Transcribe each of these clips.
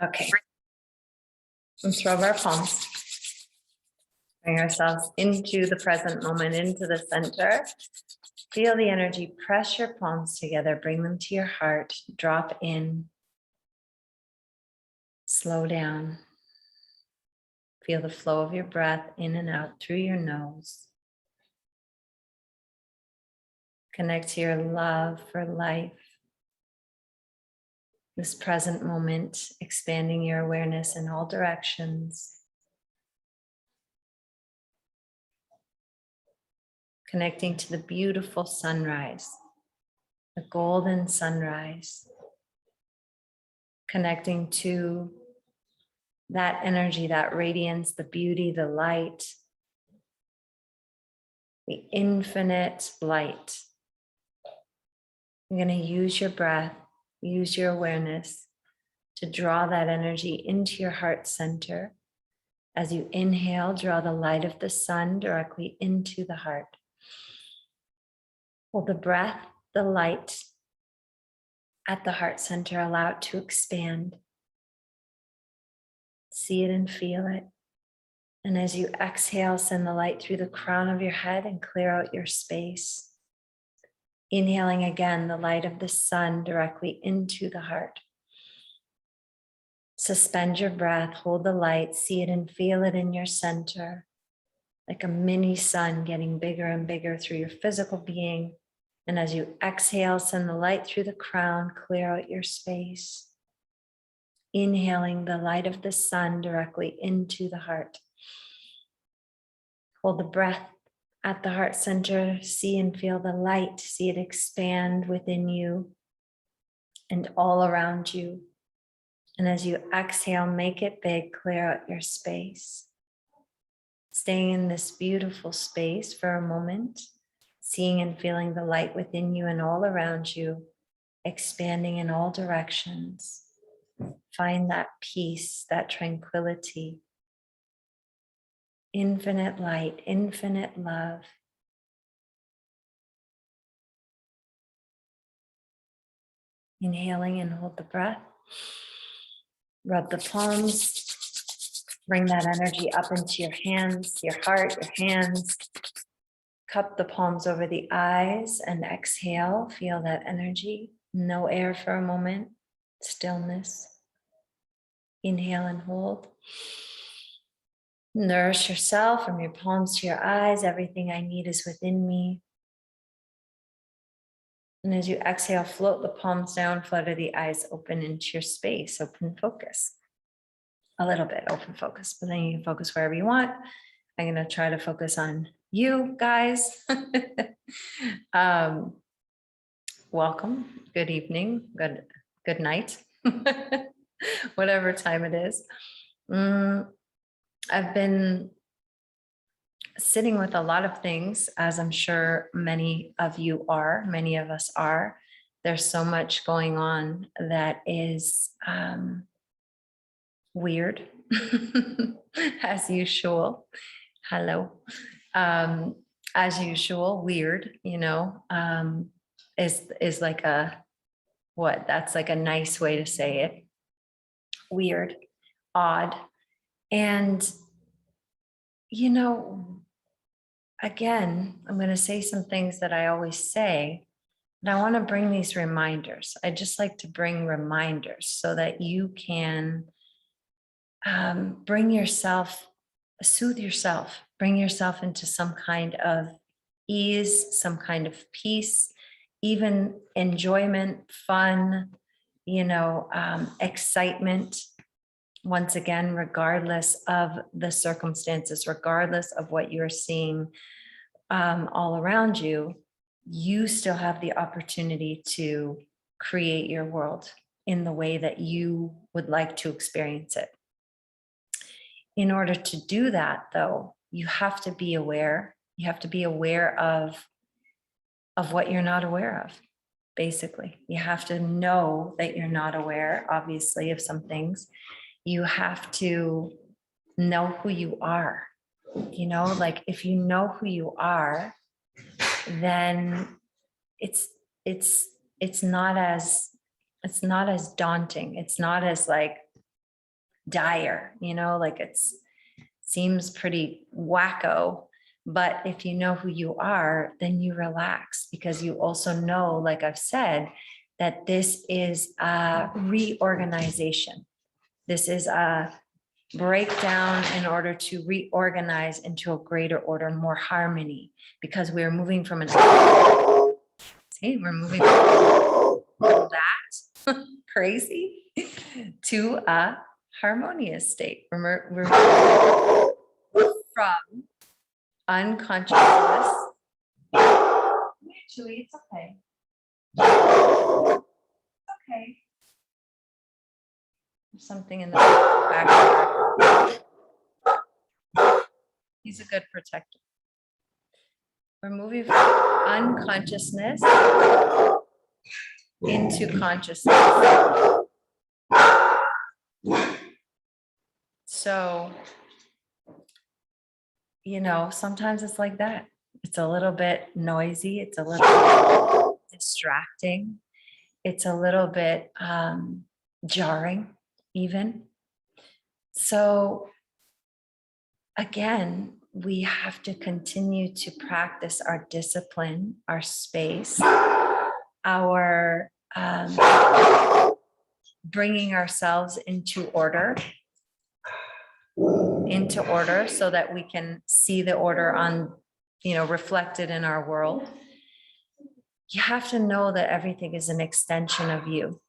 Okay. Let's rub our palms. Bring ourselves into the present moment, into the center. Feel the energy. Press your palms together. Bring them to your heart. Drop in. Slow down. Feel the flow of your breath in and out through your nose. Connect to your love for life. This present moment, expanding your awareness in all directions. Connecting to the beautiful sunrise, the golden sunrise. Connecting to that energy, that radiance, the beauty, the light, the infinite light. You're going to use your breath, use your awareness to draw that energy into your heart center. As you inhale, draw the light of the sun directly into the heart. Hold the breath, the light at the heart center, allow it to expand. See it and feel it. And as you exhale, send the light through the crown of your head and clear out your space. Inhaling again, the light of the sun directly into the heart. Suspend your breath, hold the light, see it and feel it in your center, like a mini sun getting bigger and bigger through your physical being. And as you exhale, send the light through the crown, clear out your space. Inhaling the light of the sun directly into the heart. Hold the breath at the heart center, see and feel the light, see it expand within you and all around you. And as you exhale, make it big, clear out your space. Staying in this beautiful space for a moment, seeing and feeling the light within you and all around you, expanding in all directions. Find that peace, that tranquility. Infinite light, infinite love. Inhaling and hold the breath. Rub the palms. Bring that energy up into your hands, your heart, your hands. Cup the palms over the eyes and exhale. Feel that energy. No air for a moment. Stillness. Inhale and hold. Nourish yourself from your palms to your eyes. Everything I need is within me. And as you exhale, float the palms down, flutter the eyes open into your space, open focus. A little bit open focus, but then you can focus wherever you want. I'm going to try to focus on you guys. Welcome, good evening, good night, whatever time it is. I've been sitting with a lot of things, as I'm sure many of you are, many of us are. There's so much going on that is weird, as usual. Hello. As usual, weird, is like that's like a nice way to say it. Weird, odd. And, again, I'm going to say some things that I always say, but I want to bring these reminders. I just like to bring reminders so that you can soothe yourself, bring yourself into some kind of ease, some kind of peace, even enjoyment, fun, excitement. Once again, regardless of the circumstances, regardless of what you're seeing all around you, you still have the opportunity to create your world in the way that you would like to experience it. In order to do that, though, you have to be aware. You have to be aware of what you're not aware of, basically. You have to know that you're not aware, obviously, of some things. You have to know who you are. Like if you know who you are, then it's not as daunting. It's not as like, dire, like seems pretty wacko. But if you know who you are, then you relax, because you also know, like I've said, that this is a reorganization. This is a breakdown in order to reorganize into a greater order, more harmony, because we're moving from we're moving from that crazy to a harmonious state. We're from unconsciousness. Actually, it's okay. Okay. There's something in the back there. He's a good protector. We're moving from unconsciousness into consciousness. So, sometimes it's like that. It's a little bit noisy. It's a little distracting. It's a little bit jarring, even. So, again, we have to continue to practice our discipline, our space, our bringing ourselves into order, so that we can see the order on, reflected in our world. You have to know that everything is an extension of you.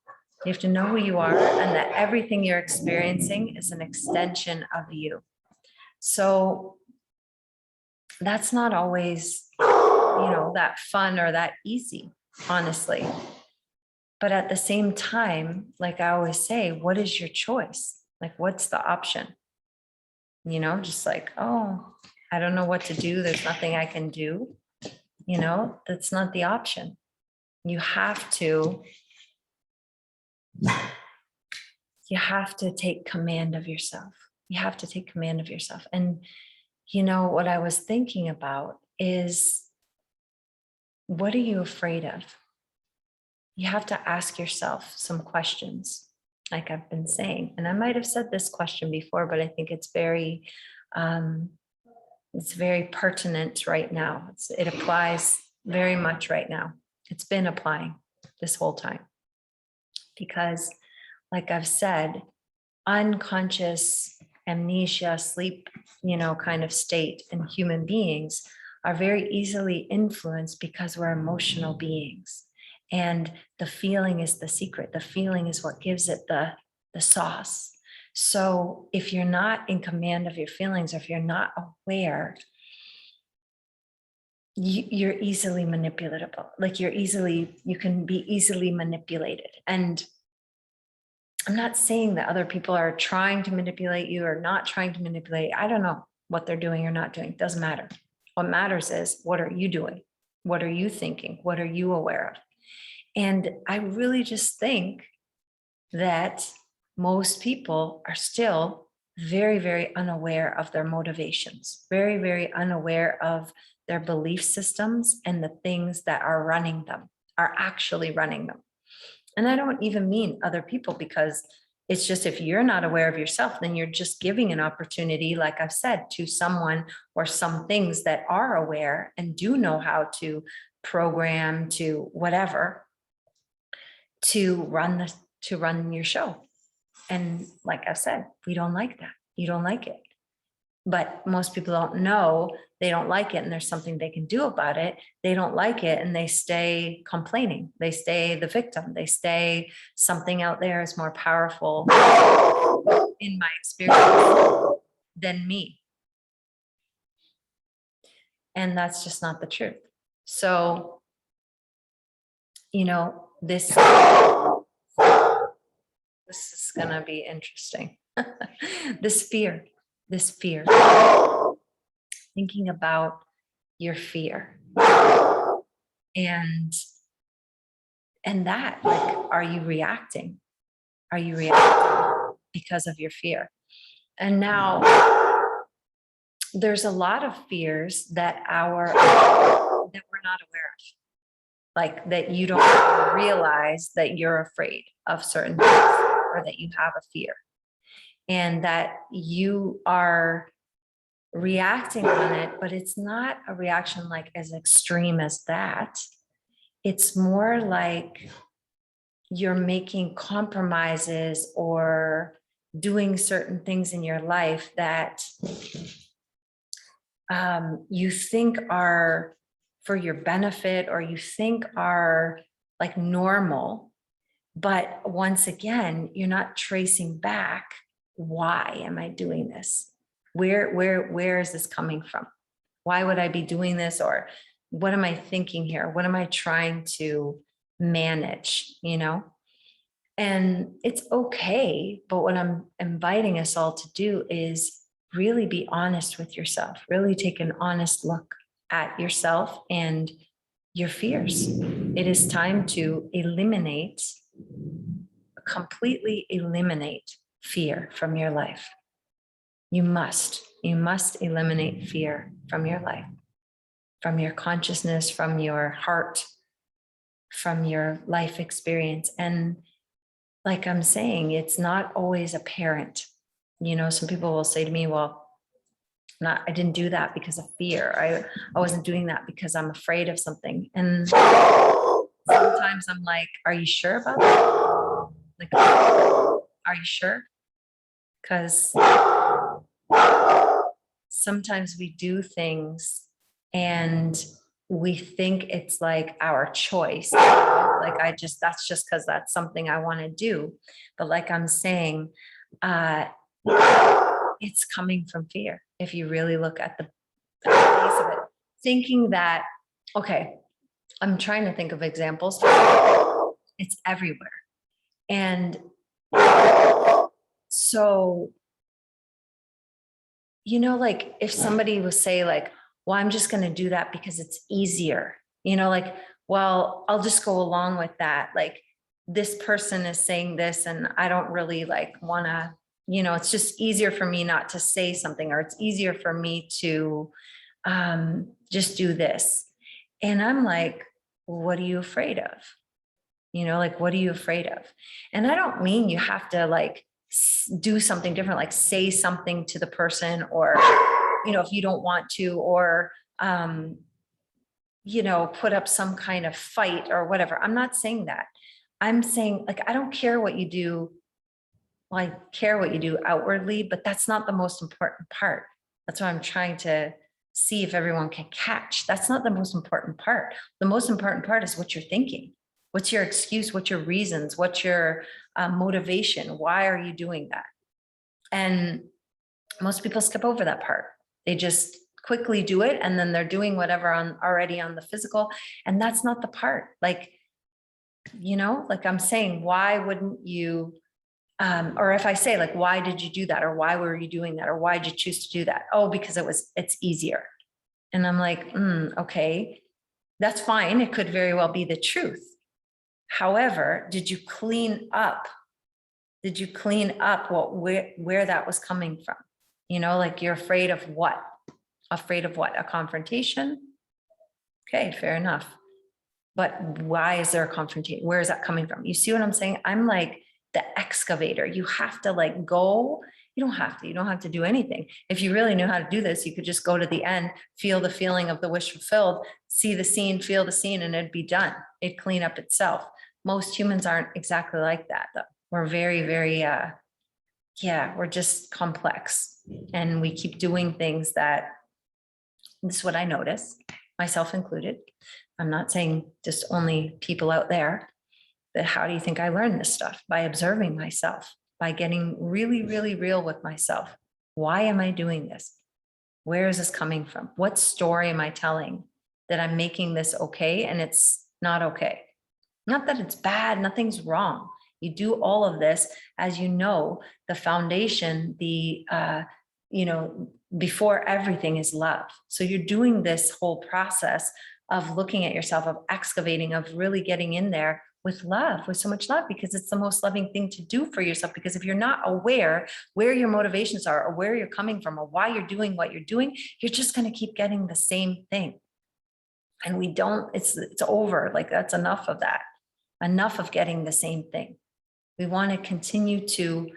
You have to know who you are, and that everything you're experiencing is an extension of you. So that's not always, that fun or that easy, honestly. But at the same time, like I always say, what is your choice? Like, what's the option? Just like, oh, I don't know what to do. There's nothing I can do. That's not the option. You have to take command of yourself. You have to take command of yourself. And, what I was thinking about is, what are you afraid of? You have to ask yourself some questions, like I've been saying. And I might have said this question before, but I think it's very pertinent right now. It applies very much right now. It's been applying this whole time. Because, like I've said, unconscious amnesia, sleep, kind of state in human beings are very easily influenced, because we're emotional beings. And the feeling is the secret. The feeling is what gives it the sauce. So if you're not in command of your feelings, or if you're not aware, you're easily manipulatable. Like you can be easily manipulated. And I'm not saying that other people are trying to manipulate you or not trying to manipulate. I don't know what they're doing or not doing. It doesn't matter. What matters is, what are you doing? What are you thinking? What are you aware of? And I really just think that most people are still very, very unaware of their motivations, very, very unaware of their belief systems and the things that are actually running them. And I don't even mean other people, because it's just, if you're not aware of yourself, then you're just giving an opportunity, like I've said, to someone or some things that are aware and do know how to program, to whatever, to run your show. And like I've said, we don't like that. You don't like it. But most people don't know they don't like it, and there's something they can do about it. They don't like it, and they stay complaining. They stay the victim. They stay, something out there is more powerful, in my experience, than me. And that's just not the truth. So, this is going to be interesting. This fear, thinking about your fear, and that, like, are you reacting because of your fear? And now there's a lot of fears that we're not aware of, like that you don't realize that you're afraid of certain things, or that you have a fear. and that you are reacting on it, but it's not a reaction like as extreme as that. It's more like you're making compromises or doing certain things in your life that you think are for your benefit, or you think are like normal. But once again, you're not tracing back, why am I doing this? Where is this coming from? Why would I be doing this? Or what am I thinking here? What am I trying to manage, you know? And it's okay. But what I'm inviting us all to do is really be honest with yourself, really take an honest look at yourself and your fears. It is time to completely eliminate fear from your life. You must eliminate fear from your life, from your consciousness, from your heart, from your life experience. And like I'm saying, it's not always apparent. You know, some people will say to me, well, I didn't do that because of fear. I wasn't doing that because I'm afraid of something. And sometimes I'm like, are you sure about that? Like, are you sure? Because sometimes we do things and we think it's like our choice. Like that's just because that's something I want to do. But like I'm saying, it's coming from fear. If you really look at the base of it, thinking that, okay, I'm trying to think of examples. It's everywhere. And so, you know, like if somebody would say like, well, I'm just going to do that because it's easier, you know, like, well, I'll just go along with that. Like this person is saying this and I don't really like want to, you know, it's just easier for me not to say something, or it's easier for me to just do this. And I'm like, what are you afraid of? You know, like, what are you afraid of? And I don't mean you have to like do something different, like say something to the person, or, you know, if you don't want to, or, you know, put up some kind of fight or whatever. I'm not saying that. I'm saying like, I don't care what you do. Well, I care what you do outwardly, but that's not the most important part. That's what I'm trying to see if everyone can catch. That's not the most important part. The most important part is what you're thinking. What's your excuse? What's your reasons? What's your motivation? Why are you doing that? And most people skip over that part. They just quickly do it, and then they're doing whatever already on the physical. And that's not the part. Like, you know, like I'm saying, why wouldn't you? Or if I say like, why did you do that? Or why were you doing that? Or why did you choose to do that? Oh, because it's easier. And I'm like, okay, that's fine. It could very well be the truth. However, did you clean up? Did you clean up where that was coming from? You know, like you're afraid of what? Afraid of what? A confrontation? Okay, fair enough. But why is there a confrontation? Where is that coming from? You see what I'm saying? I'm like the excavator. You have to like go. You don't have to do anything. If you really knew how to do this, you could just go to the end, feel the feeling of the wish fulfilled, see the scene, feel the scene, and it'd be done. It'd clean up itself. Most humans aren't exactly like that, though. We're very, very, we're just complex. And we keep doing things that, this is what I notice, myself included. I'm not saying just only people out there. But how do you think I learned this stuff? By observing myself, by getting really, really real with myself. Why am I doing this? Where is this coming from? What story am I telling that I'm making this okay and it's not okay? Not that it's bad, nothing's wrong. You do all of this, as you know, the foundation, before everything is love. So you're doing this whole process of looking at yourself, of excavating, of really getting in there with love, with so much love, because it's the most loving thing to do for yourself. Because if you're not aware where your motivations are, or where you're coming from, or why you're doing what you're doing, you're just going to keep getting the same thing. And it's over. Like, that's enough of that. Enough of getting the same thing. We want to continue to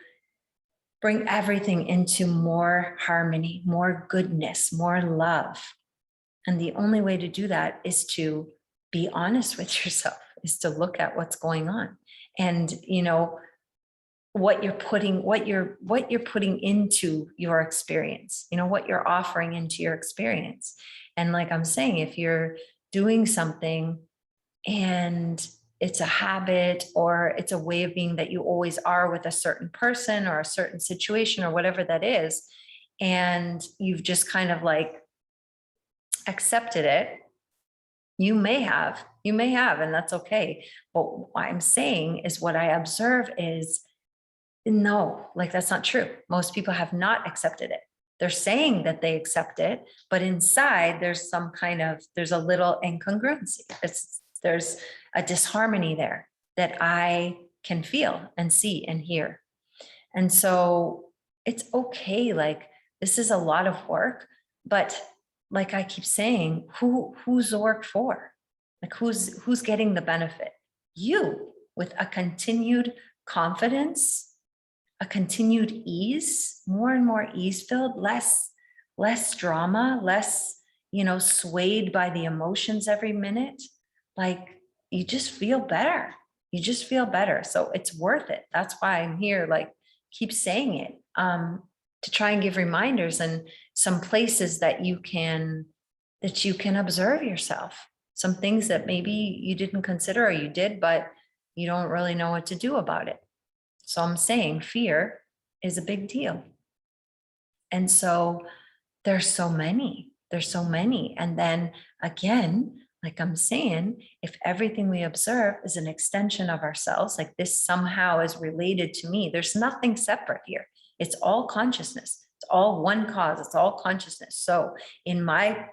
bring everything into more harmony, more goodness, more love. And the only way to do that is to be honest with yourself, is to look at what's going on. And, what you're putting into your experience, what you're offering into your experience. And like I'm saying, if you're doing something and it's a habit or it's a way of being that you always are with a certain person or a certain situation or whatever that is, and you've just kind of like accepted it, you may have, and that's okay. But what I'm saying is, what I observe is, no, like that's not true. Most people have not accepted it. They're saying that they accept it, but inside there's a little incongruency. There's a disharmony there that I can feel and see and hear. And so it's okay. Like, this is a lot of work, but like I keep saying, who's the work for? Like, who's getting the benefit? You, with a continued confidence, a continued ease, more and more ease filled, less drama, less, swayed by the emotions every minute. Like, you just feel better. You just feel better. So it's worth it. That's why I'm here, like, keep saying it, to try and give reminders and some places that you can observe yourself, some things that maybe you didn't consider, or you did, but you don't really know what to do about it. So I'm saying fear is a big deal. And so there's so many. And then again, like I'm saying, if everything we observe is an extension of ourselves, like this somehow is related to me, there's nothing separate here. It's all consciousness. It's all one cause. It's all consciousness. So in my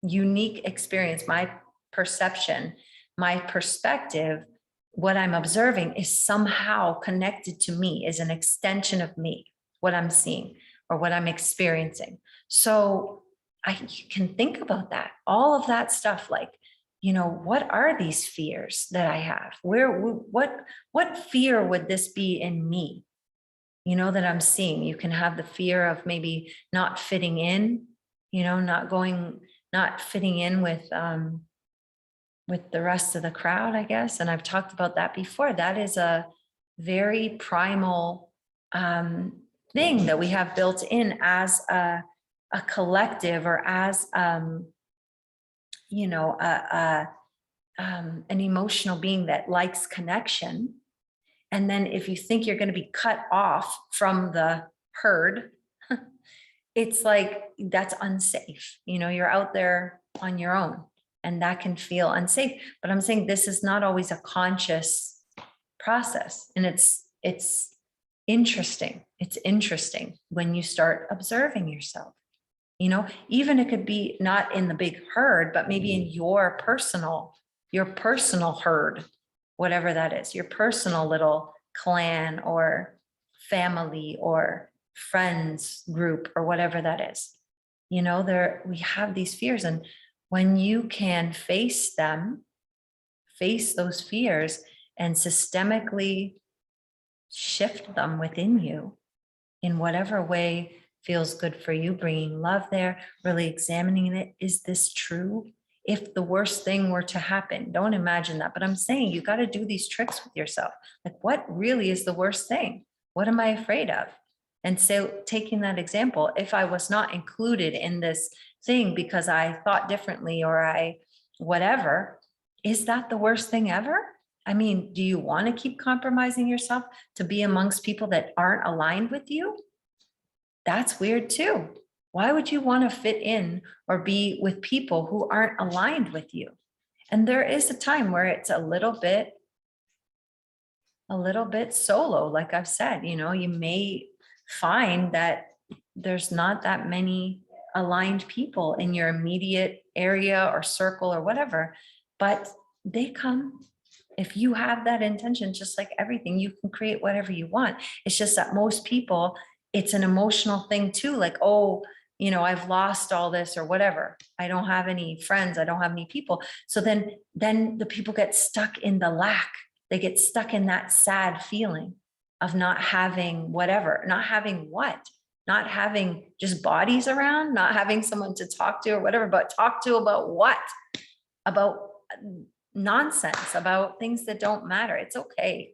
unique experience, my perception, my perspective, what I'm observing is somehow connected to me, is an extension of me, what I'm seeing or what I'm experiencing. So I can think about that, all of that stuff, like, what are these fears that I have? What fear would this be in me, that I'm seeing? You can have the fear of maybe not fitting in, not fitting in with the rest of the crowd, I guess. And I've talked about that before. That is a very primal thing that we have built in as a collective, or as an emotional being that likes connection. And then if you think you're going to be cut off from the herd, it's like, that's unsafe. You're out there on your own, and that can feel unsafe. But I'm saying this is not always a conscious process. And it's interesting. It's interesting when you start observing yourself. Even it could be not in the big herd, but maybe in your personal herd, whatever that is, your personal little clan or family or friends group or whatever that is. We have these fears, and when you can face those fears and systemically shift them within you in whatever way feels good for you, bringing love there, really examining it. Is this true? If the worst thing were to happen, don't imagine that, but I'm saying you got to do these tricks with yourself. Like, what really is the worst thing? What am I afraid of? And so, taking that example, if I was not included in this thing because I thought differently, or I whatever, is that the worst thing ever? I mean, do you want to keep compromising yourself to be amongst people that aren't aligned with you? That's weird too. Why would you want to fit in or be with people who aren't aligned with you? And there is a time where it's a little bit solo. Like I've said, you may find that there's not that many aligned people in your immediate area or circle or whatever, but they come. If you have that intention, just like everything, you can create whatever you want. It's just that most people, it's an emotional thing too. Like, oh, I've lost all this or whatever. I don't have any friends. I don't have any people. So then the people get stuck in the lack. They get stuck in that sad feeling. of not having whatever, not having what, not having just bodies around, not having someone to talk to or whatever, but talk to about what? About nonsense, about things that don't matter. It's okay.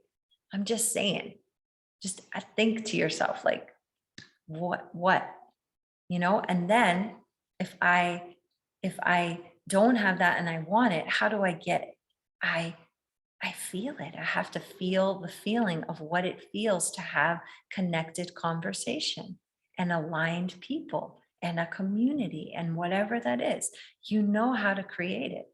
I'm just saying, just think to yourself, like, what, and then if I don't have that and I want it, how do I get it? I feel it. I have to feel the feeling of what it feels to have connected conversation and aligned people and a community and whatever that is. You know how to create it.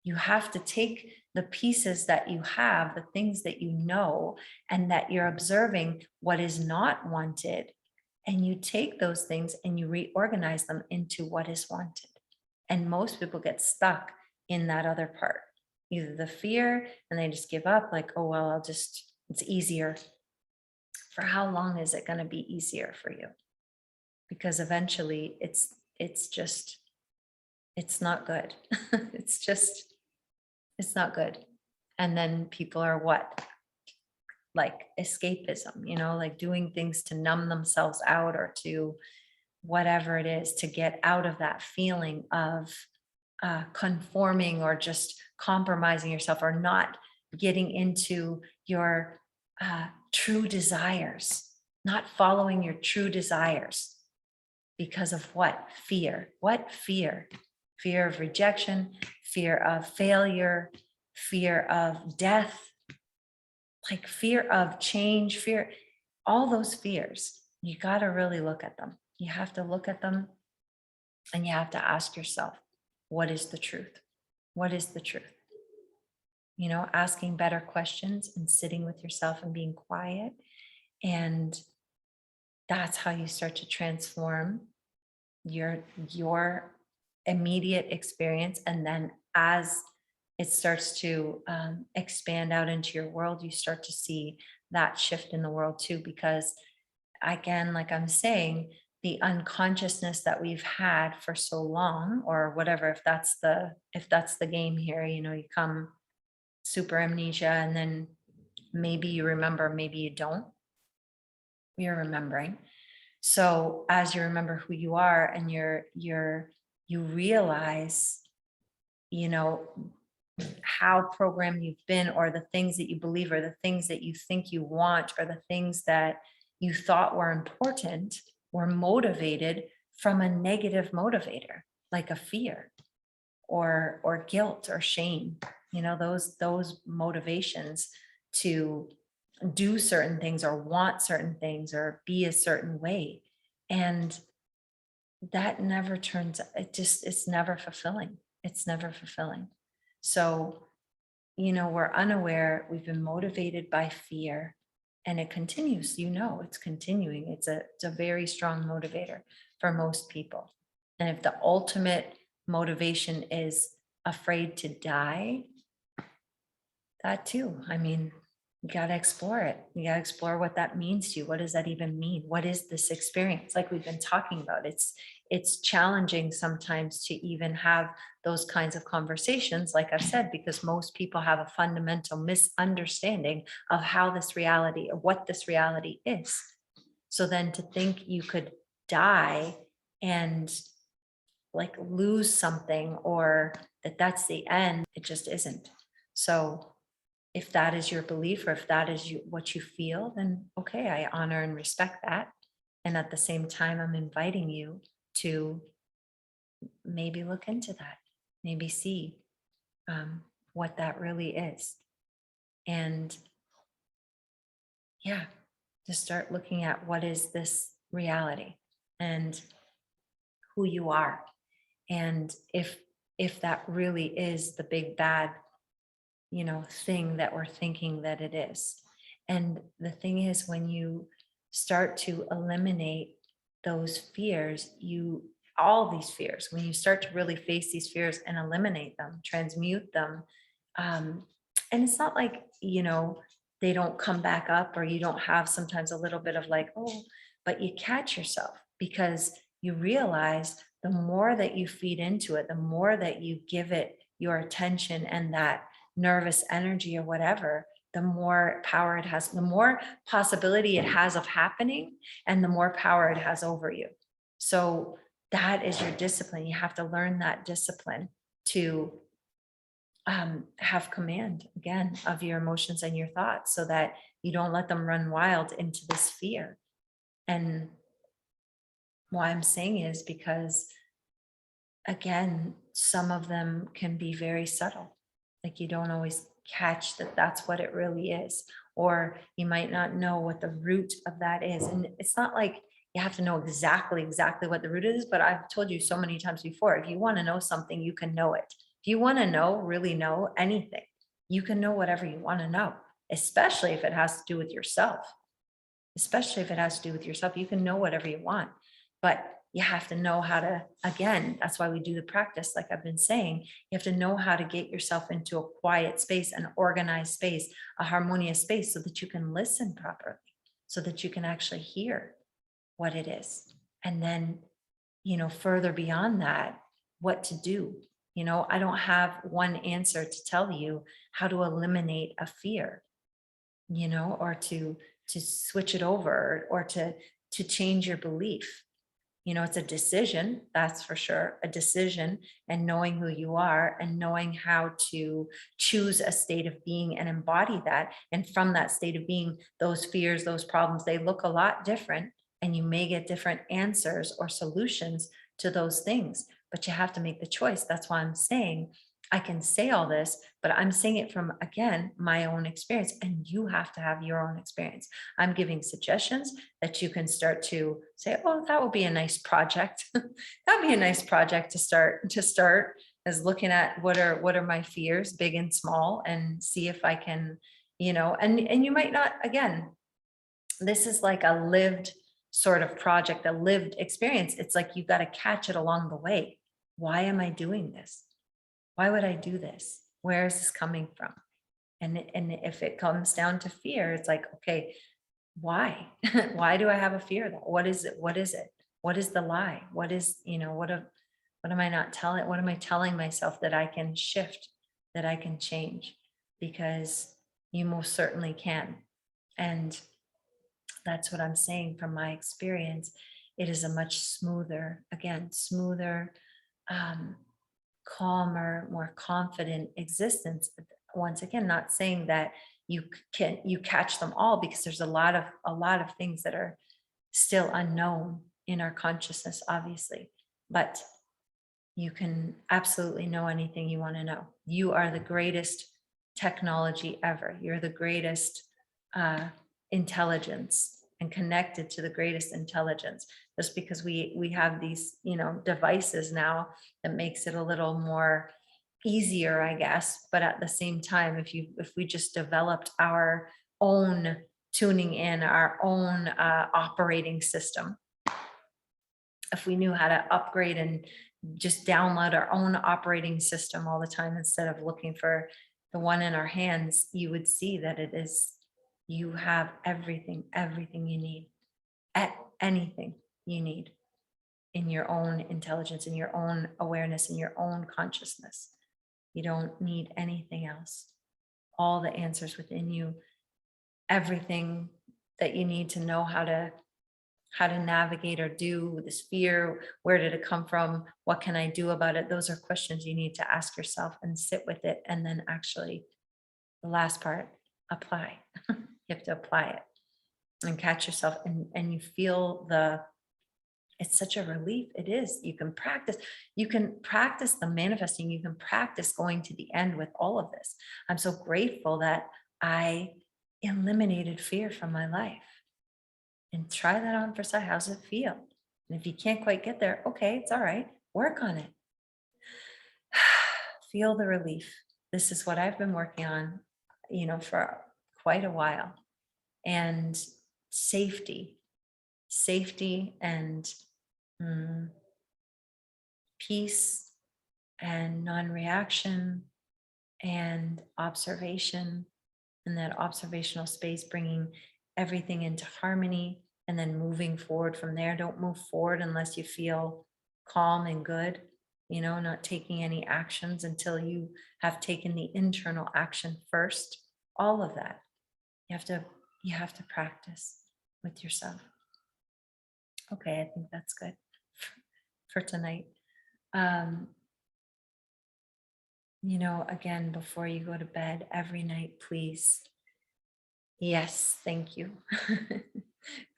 You have to take the pieces that you have, the things that you know, and that you're observing what is not wanted. And you take those things and you reorganize them into what is wanted. And most people get stuck in that other part, either the fear and they just give up, like, oh, well, it's easier. For how long is it going to be easier for you? Because eventually it's not good. It's not good. And then people are what? Like escapism, like doing things to numb themselves out or to whatever it is to get out of that feeling of conforming or just compromising yourself or not getting into your true desires, not following your true desires because of what? Fear. What fear? Fear of rejection, fear of failure, fear of death, like fear of change, fear, all those fears. You got to really look at them. You have to look at them and you have to ask yourself, what is the truth? What is the truth? Asking better questions and sitting with yourself and being quiet. And that's how you start to transform your immediate experience. And then as it starts to expand out into your world, you start to see that shift in the world too. Because again, like I'm saying, the unconsciousness that we've had for so long, or whatever, if that's the game here, you come super amnesia, and then maybe you remember, maybe you don't. You're remembering. So as you remember who you are and you realize, how programmed you've been, or the things that you believe, or the things that you think you want, or the things that you thought were important were motivated from a negative motivator, like a fear or guilt or shame, those motivations to do certain things or want certain things or be a certain way. And that never it's never fulfilling. It's never fulfilling. So, we're unaware, we've been motivated by fear, and it continues, it's continuing. It's a very strong motivator for most people. And if the ultimate motivation is afraid to die, that too, you got to explore it. You got to explore what that means to you. What does that even mean? What is this experience? Like we've been talking about, it's challenging sometimes to even have those kinds of conversations, like I've said, because most people have a fundamental misunderstanding of how this reality, or what this reality is. So then to think you could die and like lose something, or that's the end, it just isn't. So if that is your belief, or if that is what you feel, then okay, I honor and respect that. And at the same time, I'm inviting you to maybe look into that, maybe see what that really is. And yeah, just start looking at what is this reality and who you are. And if that really is the big bad thing that we're thinking that it is. And the thing is, when you start to eliminate those fears, all these fears, when you start to really face these fears and eliminate them, transmute them, and it's not like, they don't come back up, or you don't have sometimes a little bit of like, oh, but you catch yourself, because you realize the more that you feed into it, the more that you give it your attention and that nervous energy or whatever, the more power it has, the more possibility it has of happening, and the more power it has over you. So that is your discipline. You have to learn that discipline to have command again of your emotions and your thoughts so that you don't let them run wild into this fear. And why I'm saying is because, again, some of them can be very subtle. Like you don't always catch that that's what it really is, or you might not know what the root of that is. And it's not like you have to know exactly what the root is, but I've told you so many times before, if you want to know something, you can know it. If you want to know, really know anything, you can know whatever you want to know, especially if it has to do with yourself. Especially if it has to do with yourself, you can know whatever you want, but you have to know how to, again, that's why we do the practice. Like I've been saying, you have to know how to get yourself into a quiet space, an organized space, a harmonious space, so that you can listen properly, so that you can actually hear what it is. And then, further beyond that, what to do. I don't have one answer to tell you how to eliminate a fear, or to switch it over, or to change your belief. It's a decision, that's for sure, a decision, and knowing who you are and knowing how to choose a state of being and embody that. And from that state of being, those fears, those problems, they look a lot different, and you may get different answers or solutions to those things, but you have to make the choice. That's why I'm saying I can say all this, but I'm saying it from, again, my own experience, and you have to have your own experience. I'm giving suggestions that you can start to say, oh, that would be a nice project. That'd be a nice project to start as looking at what are my fears, big and small, and see if I can, and you might not, again, this is like a lived sort of project, a lived experience. It's like you've got to catch it along the way. Why am I doing this? Why would I do this? Where is this coming from? And if it comes down to fear, it's like, okay, why? Why do I have a fear of that? What is it? What is it? What is the lie? What is, what am I not telling? What am I telling myself that I can shift, that I can change? Because you most certainly can. And that's what I'm saying from my experience. It is a much smoother, again, smoother, um, calmer, more confident existence. Once again, not saying that you catch them all, because there's a lot of things that are still unknown in our consciousness, obviously, but you can absolutely know anything you want to know. You are the greatest technology ever. You're the greatest intelligence, and connected to the greatest intelligence. Just because we have these devices now, that makes it a little more easier, I guess. But at the same time, if we just developed our own tuning in, our own operating system, if we knew how to upgrade and just download our own operating system all the time instead of looking for the one in our hands, you would see that you have everything you need, at anything you need, in your own intelligence, in your own awareness, in your own consciousness. You don't need anything else. All the answers within you, everything that you need to know how to navigate or do with this fear. Where did it come from? What can I do about it? Those are questions you need to ask yourself and sit with it. And then actually, the last part, apply. You have to apply it and catch yourself, and you feel it's such a relief. It is. You can practice the manifesting. You can practice going to the end with all of this. I'm so grateful that I eliminated fear from my life. And try that on for size. How's it feel? And if you can't quite get there, okay, it's all right. Work on it. Feel the relief. This is what I've been working on, for quite a while. And safety and peace and non-reaction and observation, and that observational space, bringing everything into harmony, and then moving forward from there. Don't move forward unless you feel calm and good, not taking any actions until you have taken the internal action first. All of that. You have to practice with yourself. Okay, I think that's good for tonight. Um, again, before you go to bed every night, please. Yes, thank you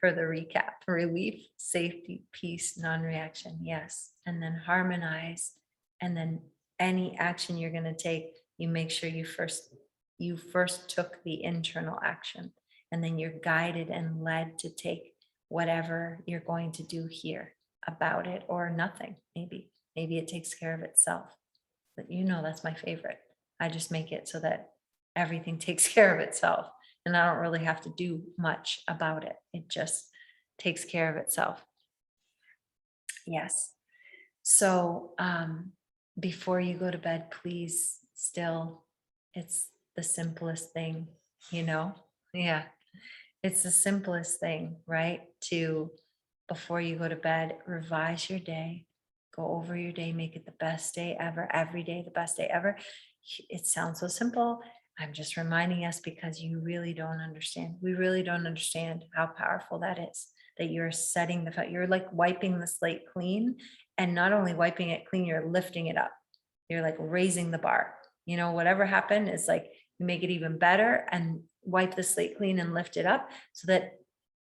for the recap. Relief, safety, peace, non-reaction. Yes. And then harmonize. And then any action you're going to take, you make sure you first took the internal action, and then you're guided and led to take whatever you're going to do here about it, or nothing. Maybe it takes care of itself. But that's my favorite. I just make it so that everything takes care of itself, and I don't really have to do much about it. It just takes care of itself. Yes. So before you go to bed, please, still, it's the simplest thing, you know? Yeah. It's the simplest thing, right? Before you go to bed, revise your day, go over your day, make it the best day ever, every day, the best day ever. It sounds so simple. I'm just reminding us because you really don't understand. We really don't understand how powerful that is, that you're setting you're like wiping the slate clean, and not only wiping it clean, you're lifting it up. You're like raising the bar. Whatever happened is like you make it even better and wipe the slate clean and lift it up so that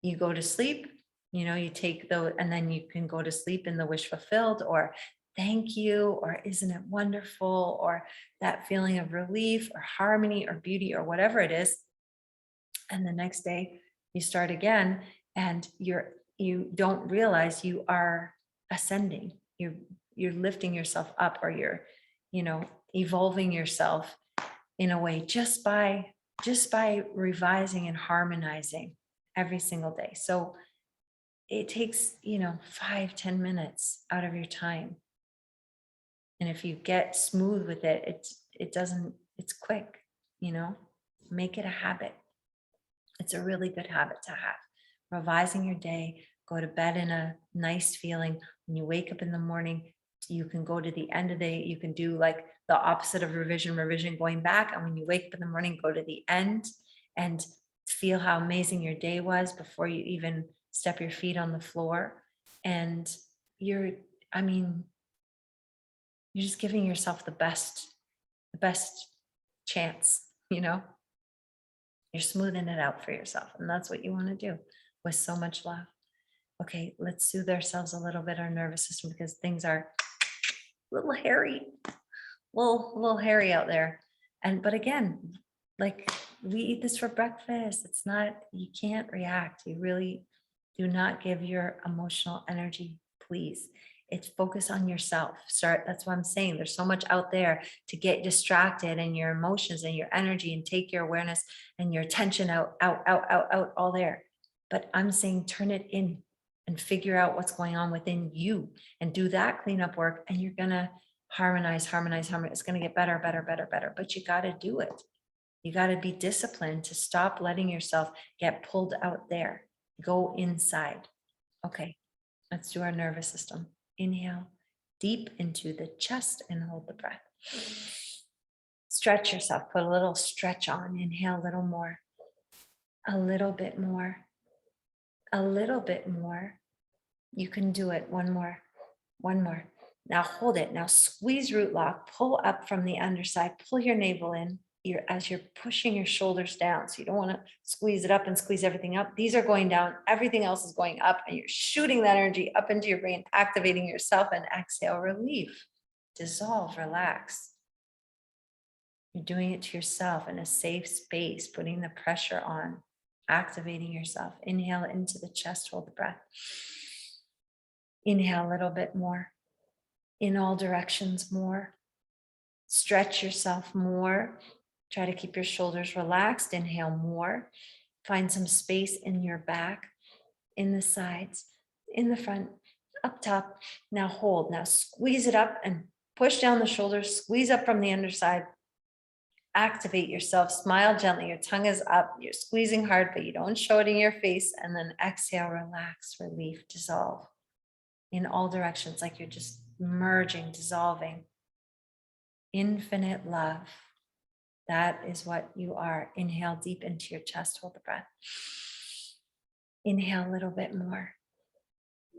you go to sleep. You take those, and then you can go to sleep in the wish fulfilled, or thank you, or isn't it wonderful, or that feeling of relief or harmony or beauty or whatever it is. And the next day you start again, and you don't realize you are ascending. You're lifting yourself up, or you're evolving yourself in a way just by revising and harmonizing every single day. So it takes 5-10 minutes out of your time, and if you get smooth with it, it's quick. Make it a habit. It's a really good habit to have. Revising your day, go to bed in a nice feeling. When you wake up in the morning, you can go to the end of the day. You can do like the opposite of revision, going back. And when you wake up in the morning, go to the end and feel how amazing your day was before you even step your feet on the floor. And you're just giving yourself the best chance. You're smoothing it out for yourself, and that's what you want to do with so much love. Okay, let's soothe ourselves a little bit, our nervous system, because things are a little hairy, little hairy out there. But again, like, we eat this for breakfast. It's not, you can't react. You really do not give your emotional energy, please. It's focus on yourself. That's what I'm saying. There's so much out there to get distracted, and your emotions and your energy, and take your awareness and your attention out, all there. But I'm saying turn it in and figure out what's going on within you, and do that cleanup work, and you're gonna harmonize. It's gonna get better. But you gotta do it. You gotta be disciplined to stop letting yourself get pulled out there. Go inside. Okay, let's do our nervous system. Inhale deep into the chest and hold the breath. Stretch yourself, put a little stretch on. Inhale a little more, a little bit more, a little bit more. You can do it. One more. Now hold it. Now squeeze root lock, pull up from the underside, pull your navel in. As you're pushing your shoulders down. So you don't want to squeeze it up and squeeze everything up. These are going down. Everything else is going up, and you're shooting that energy up into your brain, activating yourself. And exhale, relief, dissolve, relax. You're doing it to yourself in a safe space, putting the pressure on, activating yourself. Inhale into the chest, hold the breath. Inhale a little bit more. In all directions, more. Stretch yourself more. Try to keep your shoulders relaxed. Inhale more. Find some space in your back, in the sides, in the front, up top. Now hold. Now squeeze it up and push down the shoulders. Squeeze up from the underside. Activate yourself. Smile gently. Your tongue is up. You're squeezing hard, but you don't show it in your face. And then exhale, relax, relief, dissolve in all directions, like you're just merging, dissolving. Infinite love. That is what you are. Inhale deep into your chest. Hold the breath. Inhale a little bit more.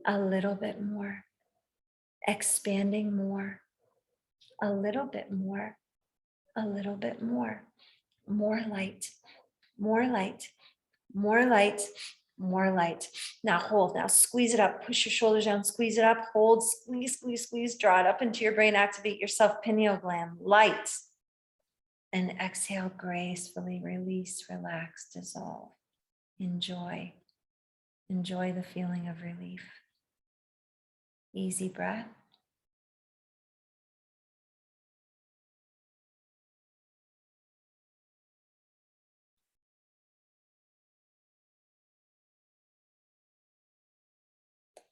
A little bit more. Expanding more. A little bit more. A little bit more. More light. More light. More light. More light. Now hold. Now squeeze it up. Push your shoulders down. Squeeze it up. Hold. Squeeze, squeeze, squeeze. Draw it up into your brain. Activate your self-pineal gland. Light. And exhale gracefully. Release, relax, dissolve. Enjoy. Enjoy the feeling of relief. Easy breath.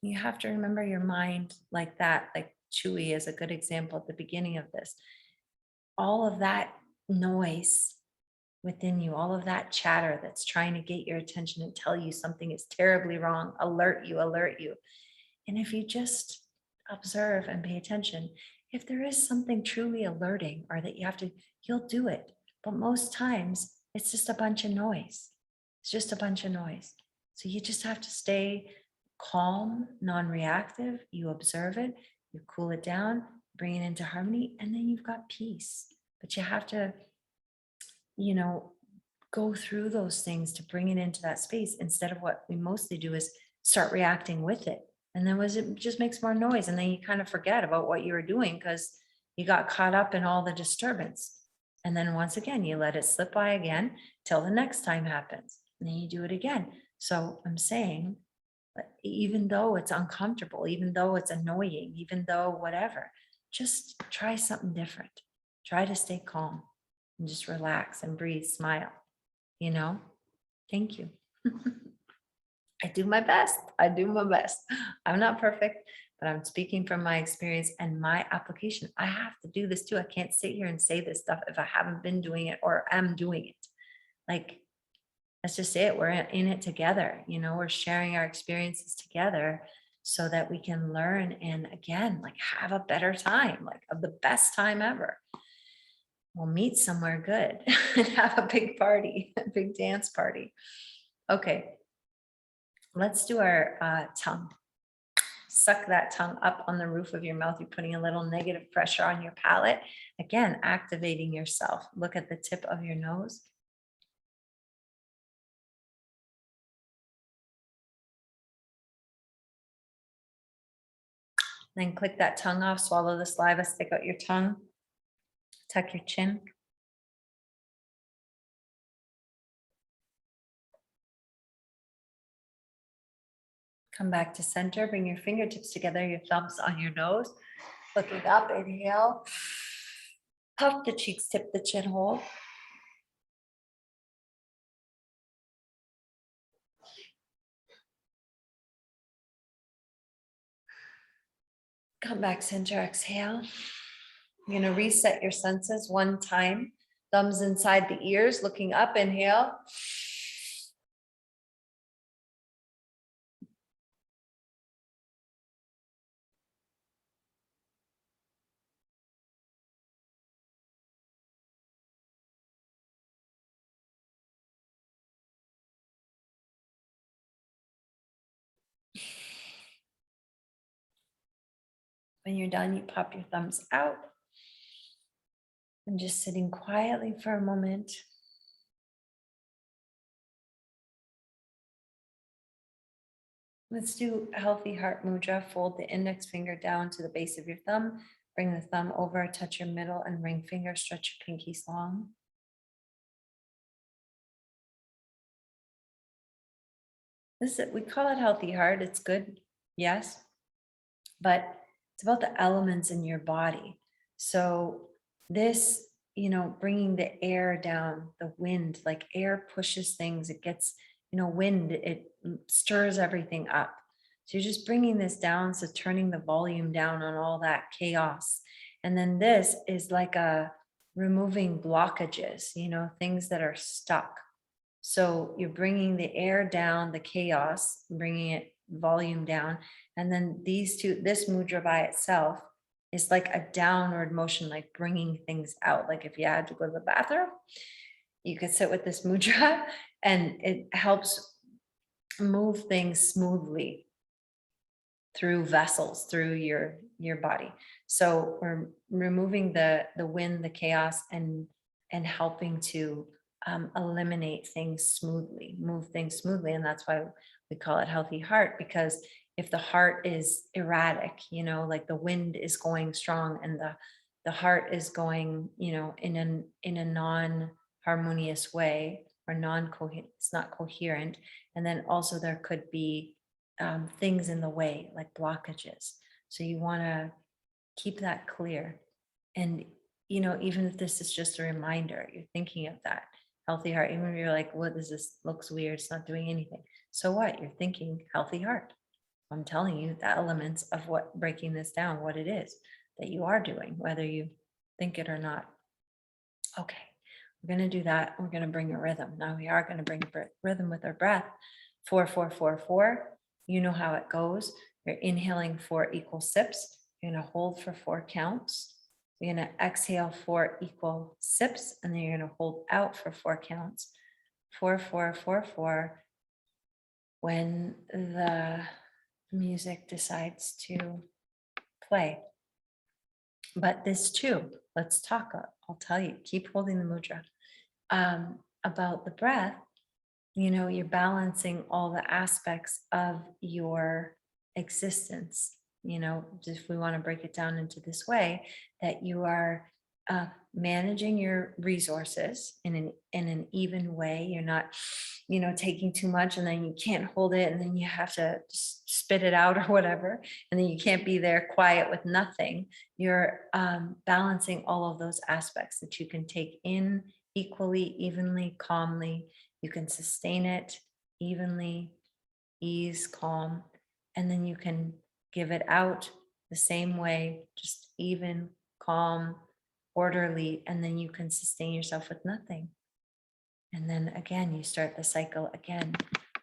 You have to remember your mind like that, like Chewy is a good example at the beginning of this. All of that noise within you, all of that chatter that's trying to get your attention and tell you something is terribly wrong, alert you, alert you. And if you just observe and pay attention, if there is something truly alerting or that you have to, you'll do it. But most times it's just a bunch of noise. It's just a bunch of noise. So you just have to stay calm, non-reactive. You observe it, you cool it down, bring it into harmony, and then you've got peace. But you have to, go through those things to bring it into that space instead of what we mostly do is start reacting with it. And then it just makes more noise. And then you kind of forget about what you were doing because you got caught up in all the disturbance. And then once again, you let it slip by again till the next time happens. And then you do it again. So I'm saying, even though it's uncomfortable, even though it's annoying, even though whatever, just try something different. Try to stay calm and just relax and breathe, smile, Thank you. I do my best. I do my best. I'm not perfect, but I'm speaking from my experience and my application. I have to do this too. I can't sit here and say this stuff if I haven't been doing it or am doing it. Like, let's just say it. We're in it together. We're sharing our experiences together so that we can learn and again, like have a better time, like of the best time ever. We'll meet somewhere good and have a big party, a big dance party. Okay. Let's do our tongue. Suck that tongue up on the roof of your mouth. You're putting a little negative pressure on your palate. Again, activating yourself. Look at the tip of your nose. Then click that tongue off. Swallow the saliva. Stick out your tongue. Tuck your chin. Come back to center. Bring your fingertips together, your thumbs on your nose. Looking up, inhale. Puff the cheeks, tip the chin, hold. Come back center, exhale. You're going to reset your senses one time. Thumbs inside the ears, looking up, inhale. When you're done, you pop your thumbs out. And just sitting quietly for a moment. Let's do a healthy heart mudra. Fold the index finger down to the base of your thumb. Bring the thumb over, touch your middle and ring finger, stretch your pinkies long. We call it healthy heart. It's good, yes, but it's about the elements in your body. So this, bringing the air down, the wind, like air pushes things, it gets, wind, it stirs everything up. So you're just bringing this down, so turning the volume down on all that chaos. And then this is like removing blockages, things that are stuck. So you're bringing the air down, the chaos, bringing it volume down. And then this mudra by itself is like a downward motion, like bringing things out. Like if you had to go to the bathroom, you could sit with this mudra and it helps move things smoothly through vessels, through your body. So we're removing the wind, the chaos, and helping to eliminate things smoothly, move things smoothly. And that's why we call it healthy heart, because if the heart is erratic, like the wind is going strong and the heart is going, in a non-harmonious way, or it's not coherent. And then also there could be things in the way, like blockages. So you want to keep that clear. And, even if this is just a reminder, you're thinking of that healthy heart, even if you're like, what is this? Looks weird. It's not doing anything. So what? You're thinking healthy heart. I'm telling you the elements of what breaking this down, what it is that you are doing, whether you think it or not. Okay. We're going to do that. We're going to bring a rhythm. Now we are going to bring a rhythm with our breath. 4, 4, 4, 4. You know how it goes. You're inhaling 4 equal sips. You're going to hold for 4 counts. You're going to exhale 4 equal sips, and then you're going to hold out for 4 counts. 4, 4, 4, 4. When the music decides to play. But this too, let's talk. I'll tell you, keep holding the mudra. About the breath, you're balancing all the aspects of your existence. If we want to break it down into this way, that you are managing your resources in an even way. You're not, taking too much and then you can't hold it and then you have to spit it out or whatever. And then you can't be there quiet with nothing. You're balancing all of those aspects that you can take in equally, evenly, calmly. You can sustain it evenly, ease, calm, and then you can give it out the same way, just even, calm, orderly, and then you can sustain yourself with nothing. And then again, you start the cycle again.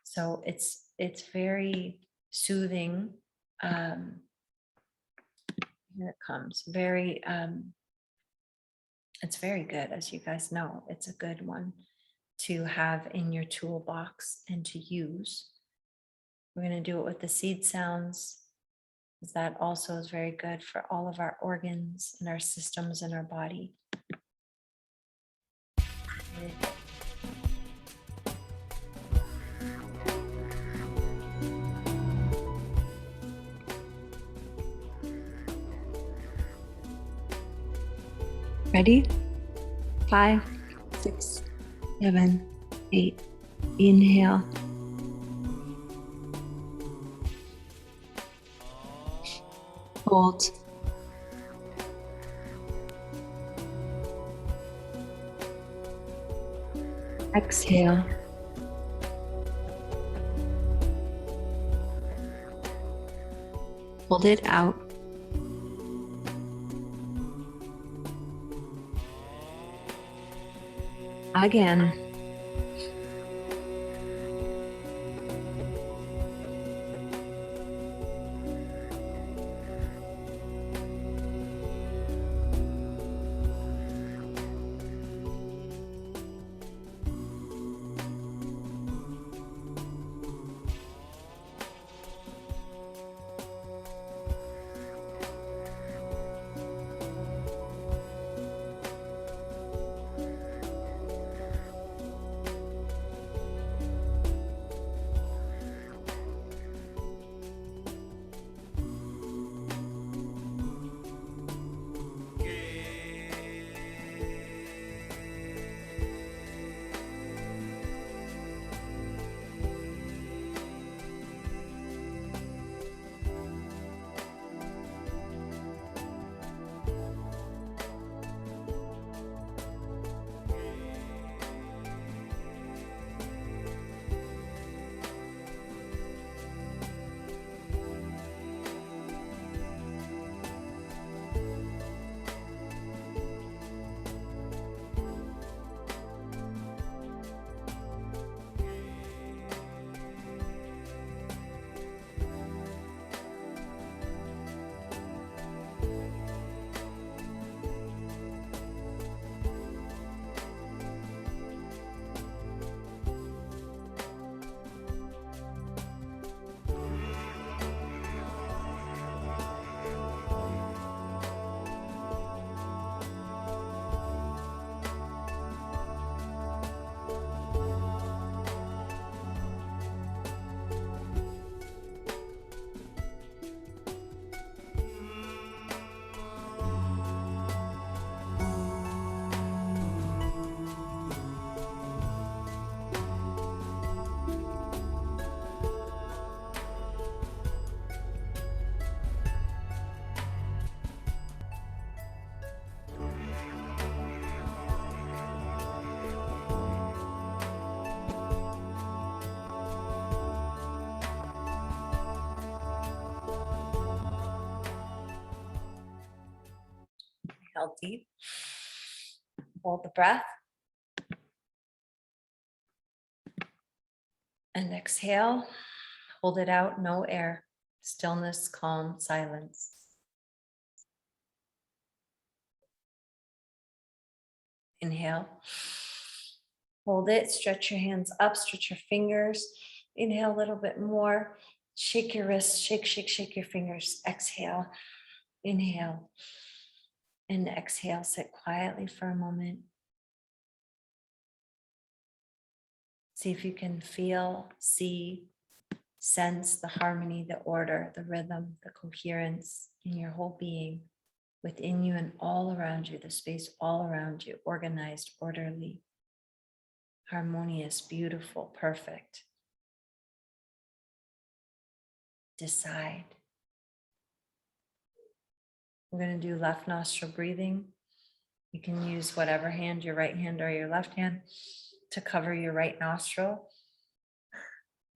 So it's very soothing. Here it comes. It's very good, as you guys know. It's a good one to have in your toolbox and to use. We're going to do it with the seed sounds, because that also is very good for all of our organs and our systems in our body. Ready? 5, 6, 7, 8. Inhale. Hold. Exhale. Hold it out. Again. Inhale deep. Hold the breath. And exhale. Hold it out, no air. Stillness, calm, silence. Inhale. Hold it. Stretch your hands up, stretch your fingers. Inhale a little bit more. Shake your wrists, shake, shake, shake your fingers. Exhale. Inhale. And exhale. Sit quietly for a moment. See if you can feel, see, sense the harmony, the order, the rhythm, the coherence in your whole being, within you and all around you, the space all around you, organized, orderly, harmonious, beautiful, perfect. Decide. We're going to do left nostril breathing. You can use whatever hand, your right hand or your left hand, to cover your right nostril.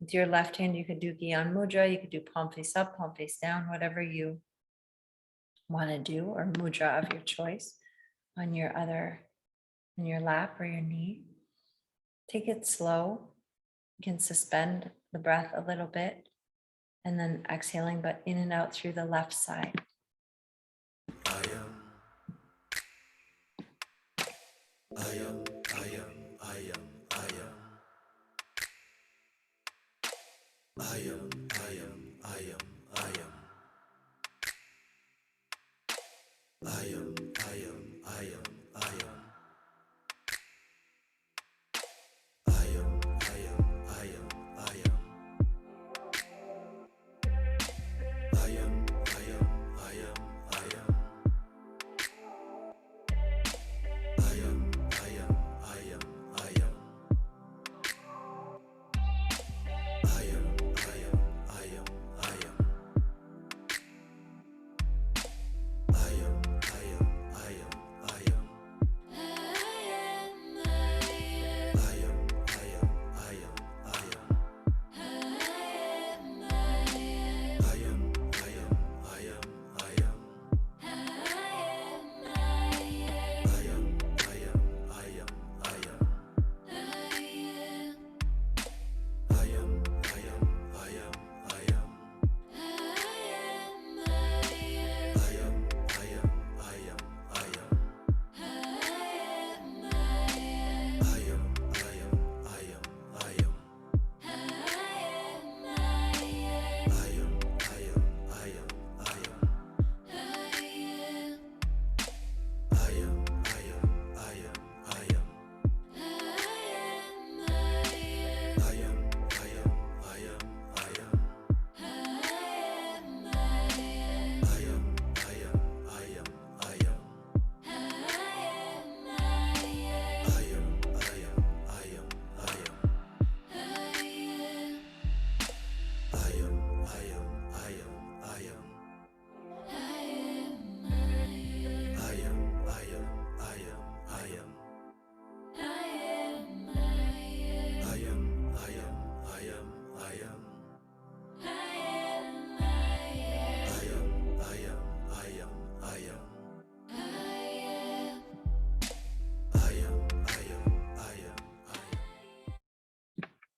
With your left hand, you could do Gyan Mudra, you could do palm face up, palm face down, whatever you want to do, or mudra of your choice on your lap or your knee. Take it slow. You can suspend the breath a little bit and then exhaling, but in and out through the left side.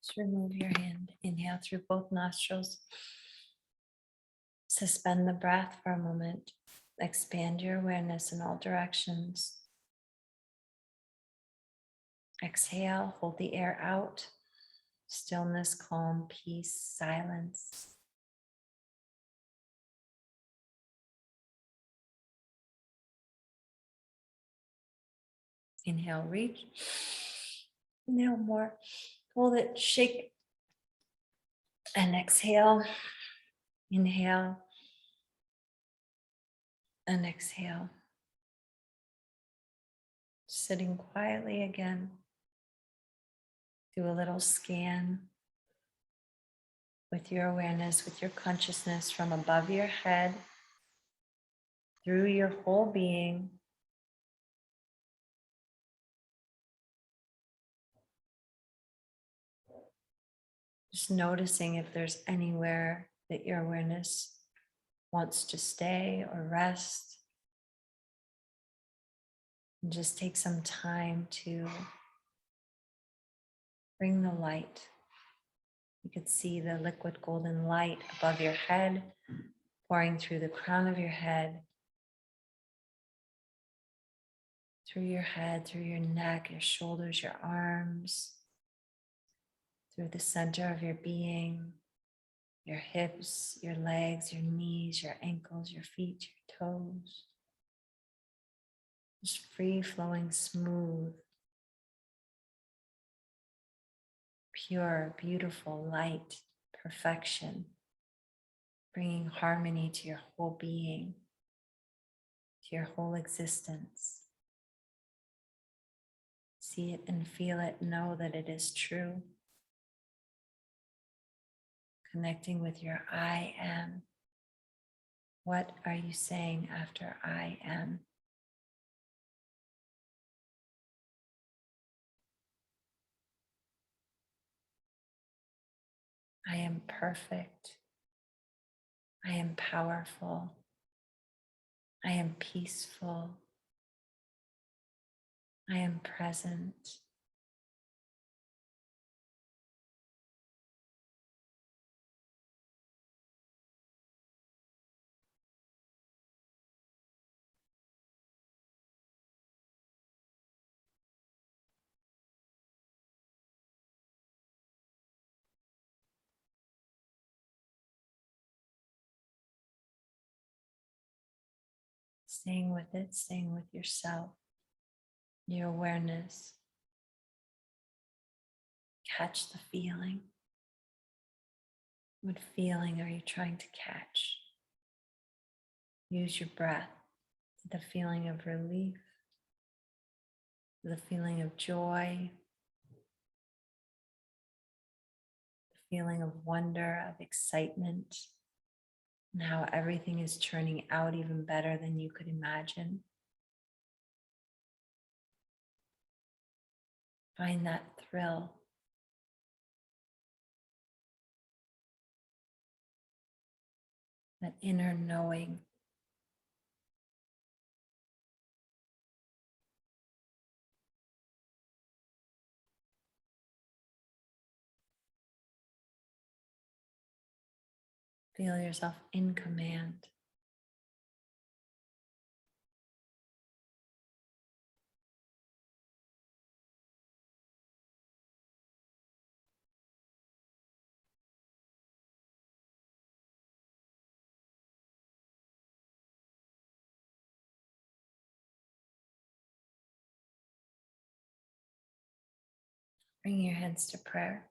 Just remove your hand. Inhale through both nostrils. Suspend the breath for a moment. Expand your awareness in all directions. Exhale, hold the air out. Stillness, calm, peace, silence. Inhale, reach. Inhale more. Hold it, shake. And exhale. Inhale. And exhale. Sitting quietly again. Do a little scan with your awareness, with your consciousness from above your head, through your whole being. Just noticing if there's anywhere that your awareness wants to stay or rest. And just take some time to bring the light. You could see the liquid golden light above your head, pouring through the crown of your head, through your head, through your neck, your shoulders, your arms, through the center of your being, your hips, your legs, your knees, your ankles, your feet, your toes. Just free flowing, smooth, pure, beautiful light, perfection, bringing harmony to your whole being, to your whole existence. See it and feel it, know that it is true. Connecting with your I am. What are you saying after I am? I am perfect. I am powerful. I am peaceful. I am present. Staying with it, staying with yourself, your awareness. Catch the feeling. What feeling are you trying to catch? Use your breath. The feeling of relief, the feeling of joy, the feeling of wonder, of excitement, and how everything is turning out even better than you could imagine. Find that thrill. That inner knowing. Feel yourself in command. Bring your hands to prayer.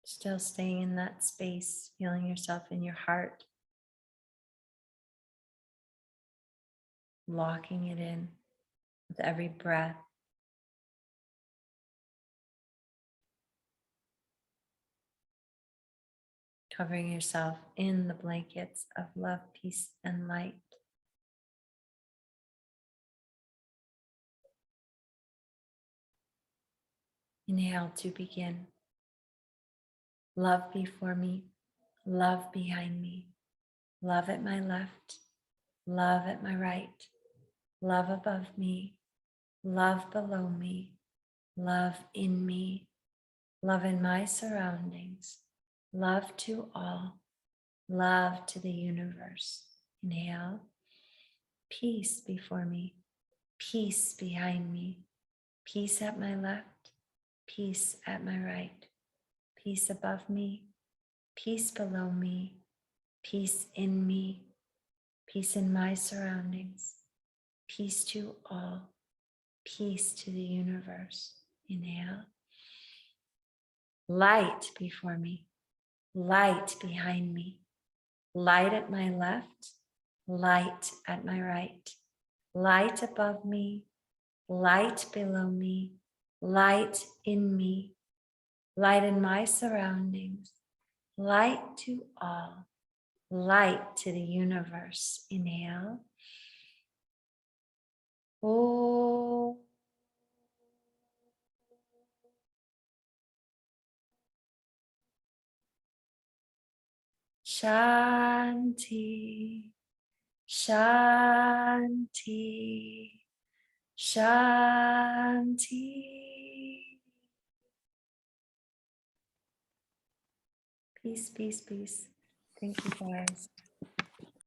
Still staying in that space, feeling yourself in your heart, locking it in with every breath. Covering yourself in the blankets of love, peace, and light. Inhale to begin. Love before me, love behind me, love at my left, love at my right, love above me, love below me, love in me, love in my surroundings, love to all, love to the universe. Inhale, peace before me, peace behind me, peace at my left, peace at my right, peace above me, peace below me, peace in me, peace in my surroundings, peace to all, peace to the universe. Inhale. Light before me, light behind me, light at my left, light at my right, light above me, light below me, light in me, light in my surroundings, light to all, light to the universe. Inhale. Oh. Shanti, Shanti, Shanti. Peace, peace, peace. Thank you, guys.